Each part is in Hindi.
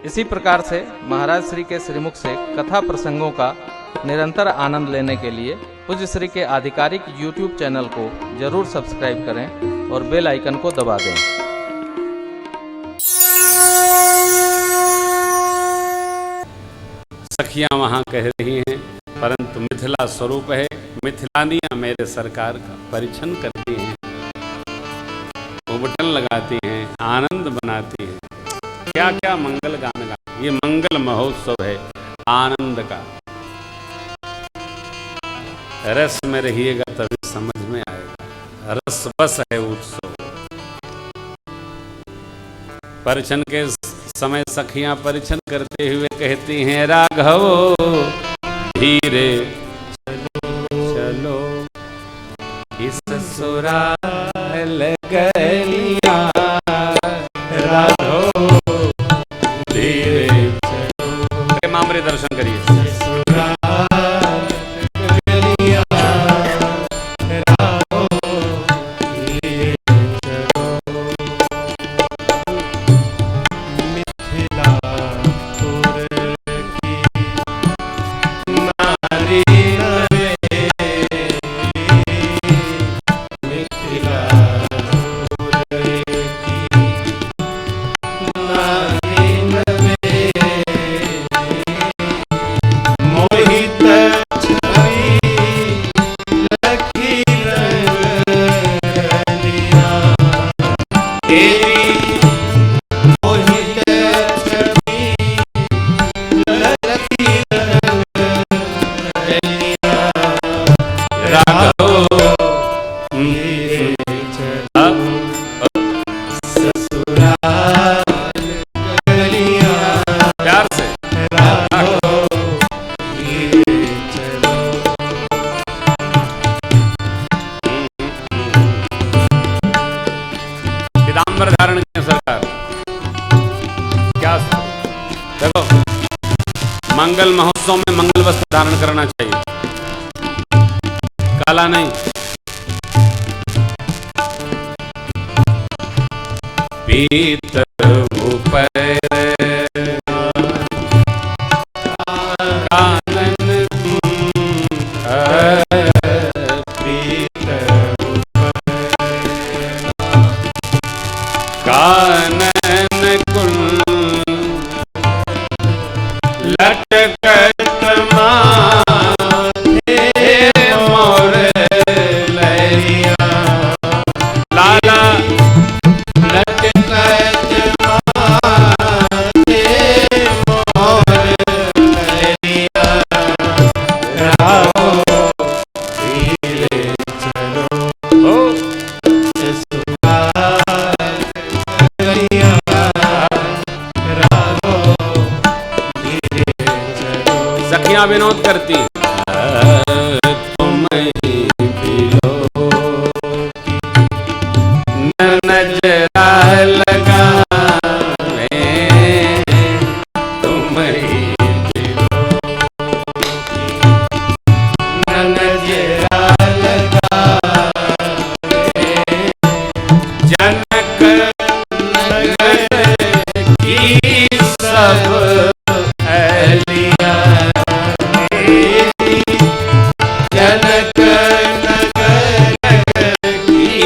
इसी प्रकार से महाराज श्री के श्रीमुख से कथा प्रसंगों का निरंतर आनंद लेने के लिए पूज्य श्री के आधिकारिक YouTube चैनल को जरूर सब्सक्राइब करें और बेल आइकन को दबा दें। सखियां वहां कह रही हैं, परंतु मिथिला स्वरूप है, मिथिलानियां मेरे सरकार का परिछन करती हैं, उबटन लगाती हैं, आनंद बनाती हैं। क्या क्या मंगल गान गा, ये मंगल महोत्सव है आनंद का। रस में रहिएगा तभी समझ में आएगा, रस बस है उत्सव। परिछन के समय सखियां परिछन करते हुए कहती हैं, राघव धीरे चलो इस सुराल गलियां, राघव धीरे चलो। मामरे दर्शन करिए। धारण की सरकार क्या देखो, मंगल महोत्सव में मंगल वस्त्र धारण करना चाहिए, काला नहीं। पीत ऊपर कानन कुल लटकत माथे मोर लैया, लाला लटकत माथे मोर लैया, राहो धीरे चलो सखियां विनोद करती, तुम नजरा लगा तुम नजरा लगा, जनक नगर की सब अलिया, जनक नगर की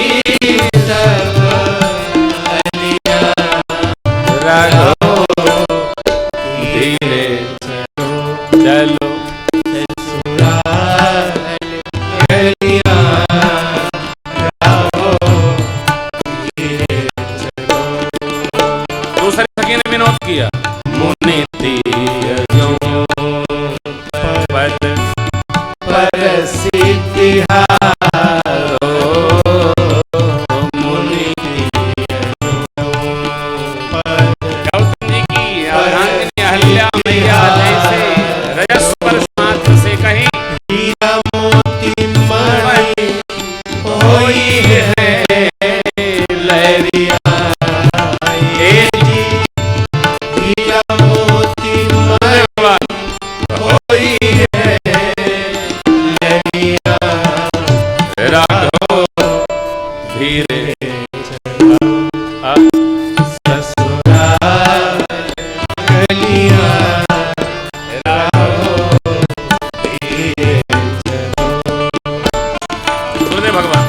सब अलिया, राघव धीरे चलो ससुराल गलियां, राघव धीरे चलो। दूसरी सखी ने विनोद किया, मुनि तीयजों पद परसिद्धिहारो, मुनि तीयजों पद। गौतम जी की अर्धांगिनी अहल्या मैया जैसे रजस्पर्श मात्र से कहीं हीरा मोती मणि होई है लहरिया, हीरा मोती मणि होई है लहरिया, कलिया राहो धीरे चलो। सुने भगवान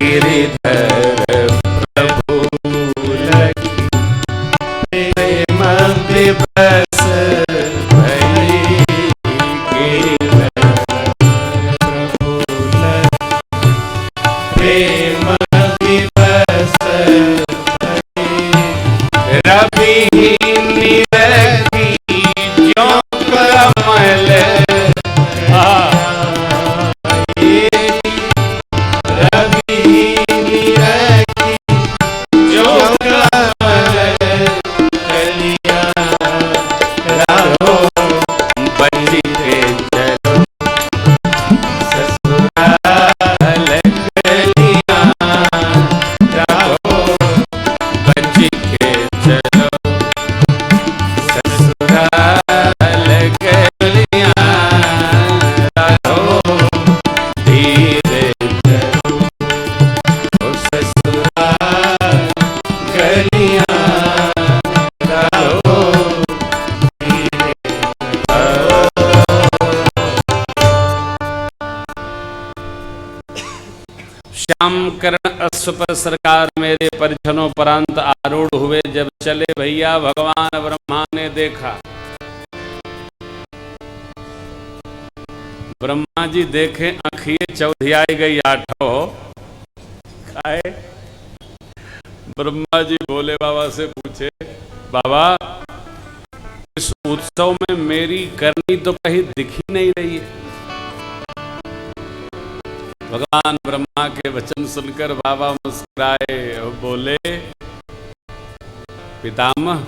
गिरिधर प्रभु लखी प्रेम दिवस भई गिरिधर प्रभु लखी प्रेम दिवस रवि निरखी ज्यों कमल रवि निरखी ज्यों कमल कलिया राहो बच के चलो ससुराल कलिया राहो बच के चलो ससुराल कलिया राहो धीरे चलो ओ ससुराल कलिया राहो धीरे चलो। श्याम करण अश्व पर सरकार मेरे परिजनों परांत आरूढ़ हुए। जब चले भैया भगवान ब्रह्मा ने देखा। ब्रह्मा जी देखे आँखिए चौधियाई गई आठो खाए। ब्रह्मा जी भोले बाबा से पूछे, बाबा इस उत्सव में मेरी करनी तो कहीं दिख ही नहीं रही है। भगवान ब्रह्मा के वचन सुनकर बाबा मुस्कुराए और बोले, पितामह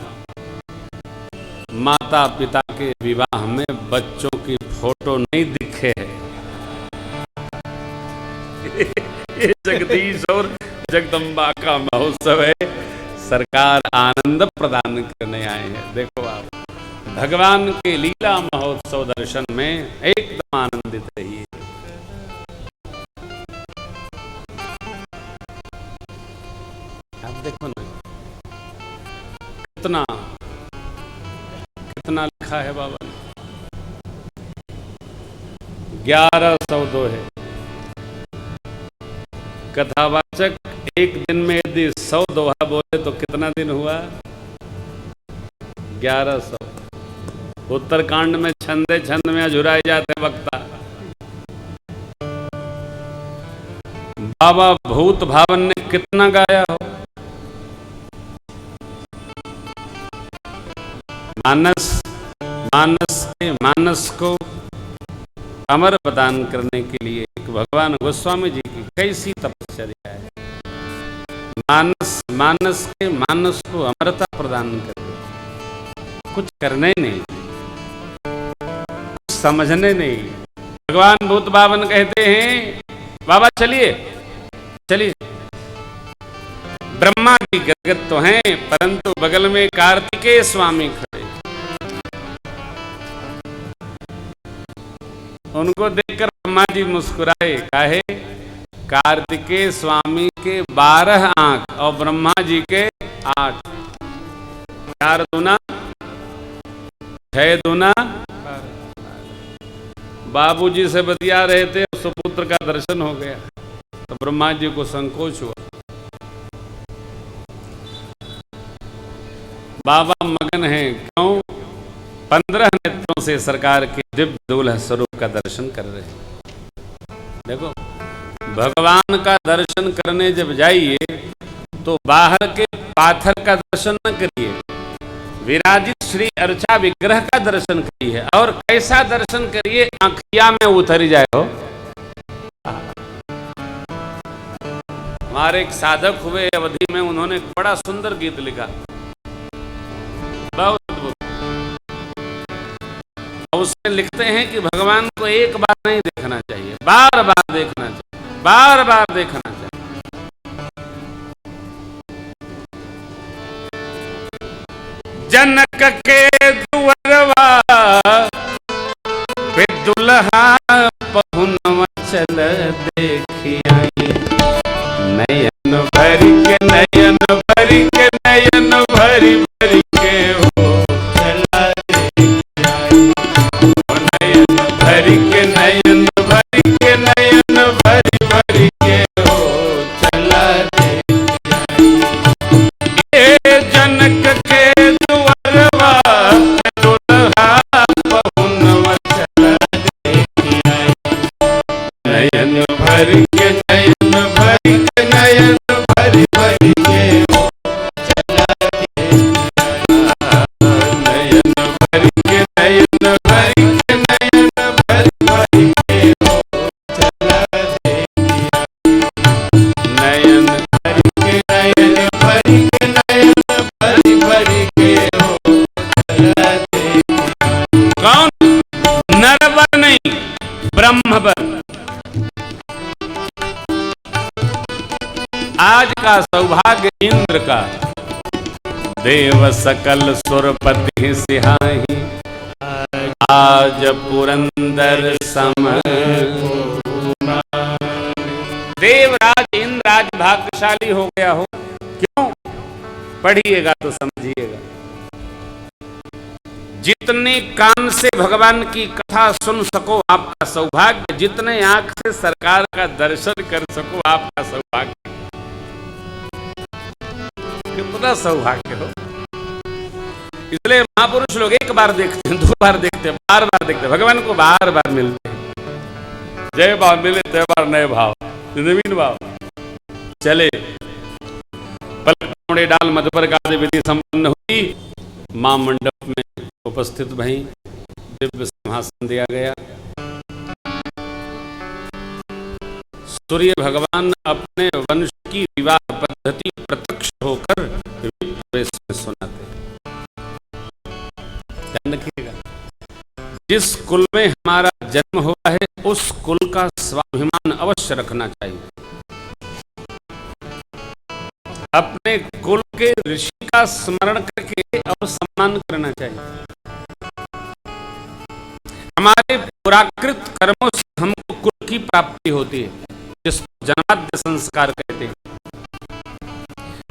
माता पिता के विवाह में बच्चों की फोटो नहीं दिखे है। ये जगदीश और जगदम्बा का महोत्सव है। सरकार आनंद प्रदान करने आए हैं। देखो आप भगवान के लीला महोत्सव दर्शन में एकदम आनंदित रहिए। आप देखो ना कितना कितना लिखा है बाबा ने। 1100 दोहे कथावाचक एक दिन में यदि 100 दोहा बोले तो कितना दिन हुआ? 1100। उत्तरकांड में छंदे छंद में अझुराए जाते वक्ता। बाबा भूत भावन ने कितना गाया हो। मानस को अमर प्रदान करने के लिए एक भगवान गोस्वामी जी की कैसी तपस्या है। मानस को अमरता प्रदान कर, कुछ करने नहीं, कुछ समझने नहीं। भगवान भूत भावन कहते हैं, बाबा चलिए चलिए। ब्रह्मा जी गदगद तो हैं, परंतु बगल में कार्तिकेय स्वामी खड़े। उनको देखकर ब्रह्मा जी मुस्कुराए। काहे? कार्तिकेय स्वामी के 12 आंख और ब्रह्मा जी के 8। 4 दूना 6 दूना। बाबूजी से बतिया रहे थे, सुपुत्र का दर्शन हो गया तो ब्रह्मा जी को संकोच हुआ। बाबा मगन है, क्यों? 15 नेत्रों से सरकार के दिव्य दूल्हा स्वरूप का दर्शन कर रहे हैं। देखो भगवान का दर्शन करने जब जाइए तो बाहर के पाथर का दर्शन न करिए, विराजित श्री अर्चा विग्रह का दर्शन करिए। और कैसा दर्शन करिए? आंखिया में उतर जाए हो। हमारे एक साधक हुए अवधि में, उन्होंने बड़ा सुंदर गीत लिखा, बहुत अद्भुत। उसमें लिखते हैं कि भगवान को एक बार नहीं देखना चाहिए, बार बार देखना चाहिए, बार बार देखना चाहिए। जनक के दुअरवा पे दुल्हा पहुनवा चल देखिया, नयन भरी के नयन भरी के नयन भरी भरी के हो चल नयन भर के नयन भर के नयन भर भर के हो चलाते नयन भर के नयन भर के नयन भर भर के हो चलाते नयन भर के नयन भर के नयन भर भर के हो चलाते। कौन? नरवर नहीं, ब्रह्मवर। आज का सौभाग्य इंद्र का, देव सकल सुरपति सिहाही, आज पुरंदर सम। देवराज इंद्र आज भाग्यशाली हो गया हो। क्यों? पढ़िएगा तो समझिएगा। जितने कान से भगवान की कथा सुन सको आपका सौभाग्य, जितने आंख से सरकार का दर्शन कर सको आपका सौभाग्य। कितना सौभाग्य हो। इसलिए महापुरुष लोग एक बार देखते हैं, 2 बार देखते हैं, बार बार देखते हैं, भगवान को बार बार मिलते हैं। जय भाव मिले तय बार नए भाव, नवीन भाव चले। पलक डाल मधुपर का विधि संपन्न हुई। मां मंडप में उपस्थित भई, दिव्य सिंहासन दिया गया। सूर्य भगवान अपने वंश की विवाह पद्धति प्रत्यक्ष होकर प्रवेश में सुनाते। ध्यान रखिएगा, जिस कुल में हमारा जन्म हुआ है उस कुल का स्वाभिमान अवश्य रखना चाहिए। अपने कुल के ऋषि का स्मरण करके और सम्मान करना चाहिए। हमारे पुराकृत कर्मों से हमको कुल की प्राप्ति होती है, जिसको जन्माद्य संस्कार कहते हैं।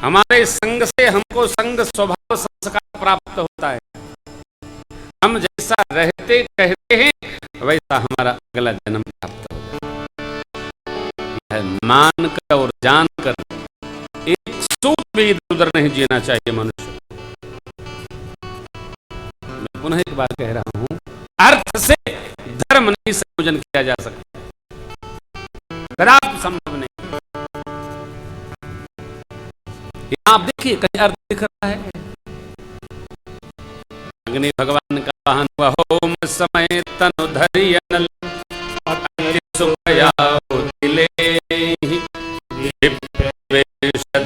हमारे संग से हमको संग स्वभाव संस्कार प्राप्त होता है। हम जैसा रहते कहते हैं वैसा हमारा अगला जन्म प्राप्त होता है। मान कर और जान कर एक सूत भी इधर उधर नहीं जीना चाहिए मनुष्य। मैं पुनः एक बार कह रहा हूं, अर्थ से धर्म नहीं संयोजन किया जा सकता, कदापि संभव नहीं। आप देखिए कहीं अर्थ दिख रहा है? अग्नि भगवान का वाहन हुआ, होम समय तनु धरि अनल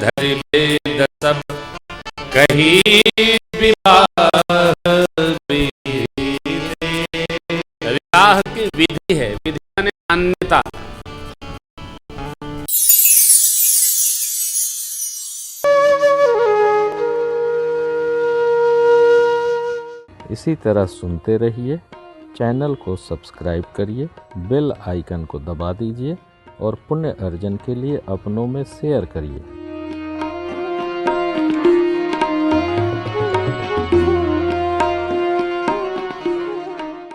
धरि वेद सब कही विवाह की विधि है। विधि माने मान्यता। इसी तरह सुनते रहिए। चैनल को सब्सक्राइब करिए, बेल आइकन को दबा दीजिए और पुण्य अर्जन के लिए अपनों में शेयर करिए।